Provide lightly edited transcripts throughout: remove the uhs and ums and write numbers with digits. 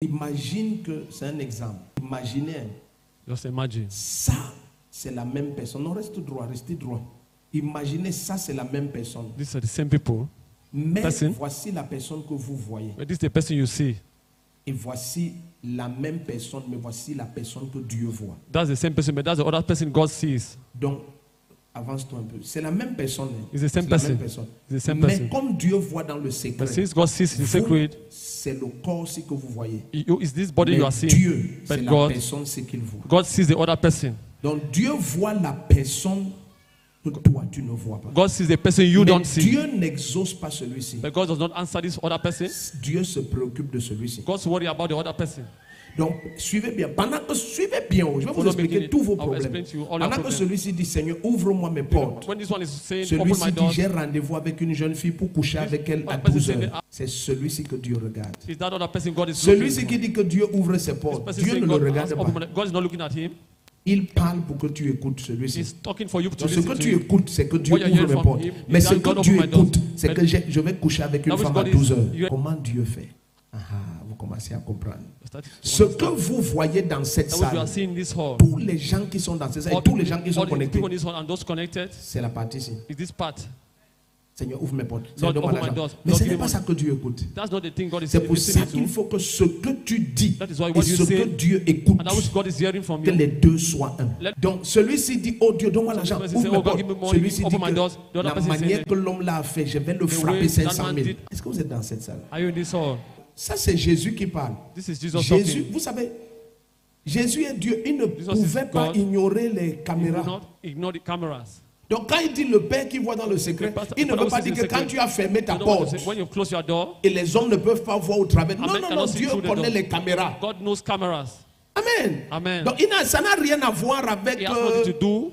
Imagine que c'est un exemple. Imaginez. Just imagine. Ça, c'est la même personne. Non, reste droit, restez droit. Imaginez, ça, c'est la même personne. These are the same people. Mais Person. voici la personne que vous voyez. But this is the person you see. Et voici la même personne, mais voici la personne que Dieu voit. That's the same person, but that's the other person God sees. Donc, avance-toi un peu. C'est la même personne. It's the same C'est la person. même personne. It's the same Mais person. comme Dieu voit dans le secret, But since God sees in vous, secret, c'est le corps aussi que vous voyez. is this body you Mais are seeing? Dieu, c'est But la God, personne, c'est qu'il voit. God sees the other person. Donc Dieu voit la personne que toi tu ne vois pas. God sees the person you Mais don't see. Dieu n'exauce pas celui-ci. But God does not answer this other person. Dieu se préoccupe de celui-ci. God's worry about the other person. Donc suivez bien. Pendant que suivez bien, je vais vous expliquer tous vos problèmes. Pendant que celui-ci dit Seigneur, ouvre-moi mes portes. When this one is saying, open my Celui-ci dit door, j'ai rendez-vous avec une jeune fille pour coucher avec elle à 12 heures. C'est celui-ci que Dieu regarde. is that other person God is Celui-ci looking qui dit que Dieu ouvre ses for? portes, This person Dieu saying ne le God, regarde pas. God is not looking at him. Il parle pour que tu écoutes celui-ci. He's talking for you to Donc ce listen que to tu him. écoutes, c'est que Dieu What you're ouvre hearing mes from portes. him, Mais ce God que open tu my doors. écoutes, c'est que je vais coucher avec une That femme was à God 12 is- heures. you- Comment Dieu fait? Vous commencez à comprendre. Start to Ce que understand. vous voyez dans cette That what you are salle, seeing in this hall. tous les gens qui sont dans cette salle, et tous les gens qui sont all the connectés, people in this hall and those connected, c'est la partie ici. is this part. Seigneur, ouvre mes portes. Lord, Seigneur, donne-moi open my l'argent. doors. Mais Lord, ce give n'est me pas money. ça que Dieu écoute. That's not the thing God is C'est pour ça listening qu'il to. faut que ce que tu dis That is why et what you ce que say Dieu écoute, and that which God is hearing from que you. les deux soient un. Let- Donc celui-ci dit, oh Dieu, donne-moi l'argent, person ouvre say, mes oh God, portes. give me money, Celui-ci dit open my doors. The que other la person manière say, que l'homme l'a fait, je vais le way frapper that 500 man 000. did- Est-ce que vous êtes dans cette salle? Are you in this hall? Ça c'est Jésus qui parle. This is Jesus Jésus, talking. vous savez, Jésus est Dieu. Il ne Jesus pouvait is pas God. ignorer les You will caméras. not ignore the cameras. Donc quand il dit le Père qui voit dans le secret, il ne veut pas dire que quand tu as fermé ta You don't want to porte say, when you close your door, et les hommes ne peuvent pas voir au travers. Non, Amen. non, non, Cannot see Dieu through the connaît door. les caméras. God knows cameras. Amen. Amen. Donc ça n'a rien à voir avec It has nothing to do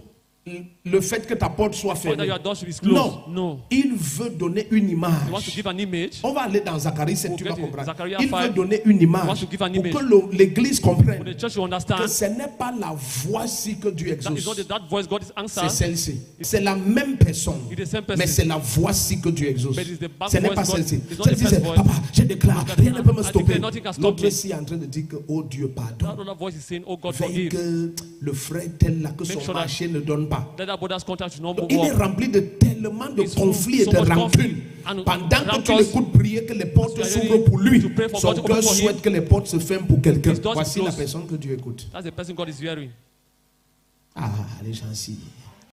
le fait que ta porte soit with that fermée. your door should be closed. Non. No. Il veut donner une He wants to image. give an image. On va aller dans Zacharie 7, We'll tu vas get in comprendre. Zachariah Il 5. veut donner une He wants image to give an pour image. que l'église comprenne For the church to que understand ce n'est pas la voix-ci que Dieu that is not exauce. that voice God is C'est answered. celle-ci. C'est la même personne. It's the same Mais person. c'est la voix-ci que Dieu exauce. But it's the back Ce n'est voice pas God- celle-ci. it's not the Celle-ci, first c'est voice. Papa, je déclare, rien ne peut me I stopper. declare nothing can stop L'autre me. ici est en train de dire que, oh Dieu, That pardonne. other voice is saying, oh God, Veille forgive. que le frère tel là, que Make son sure that- marché ne donne pas. Let that brother's contact should not Donc, il est work. rempli de tellement de It's full- conflits et so de much rancunes. conflict and Pendant que tu rancors. l'écoutes prier, que les portes As you are s'ouvrent pour lui, to pray for son God to open cœur for him. souhaite que les portes se ferment pour quelqu'un. His doors Voici la close. personne que Dieu écoute. That's the person God is hearing. Ah, les gens-ci.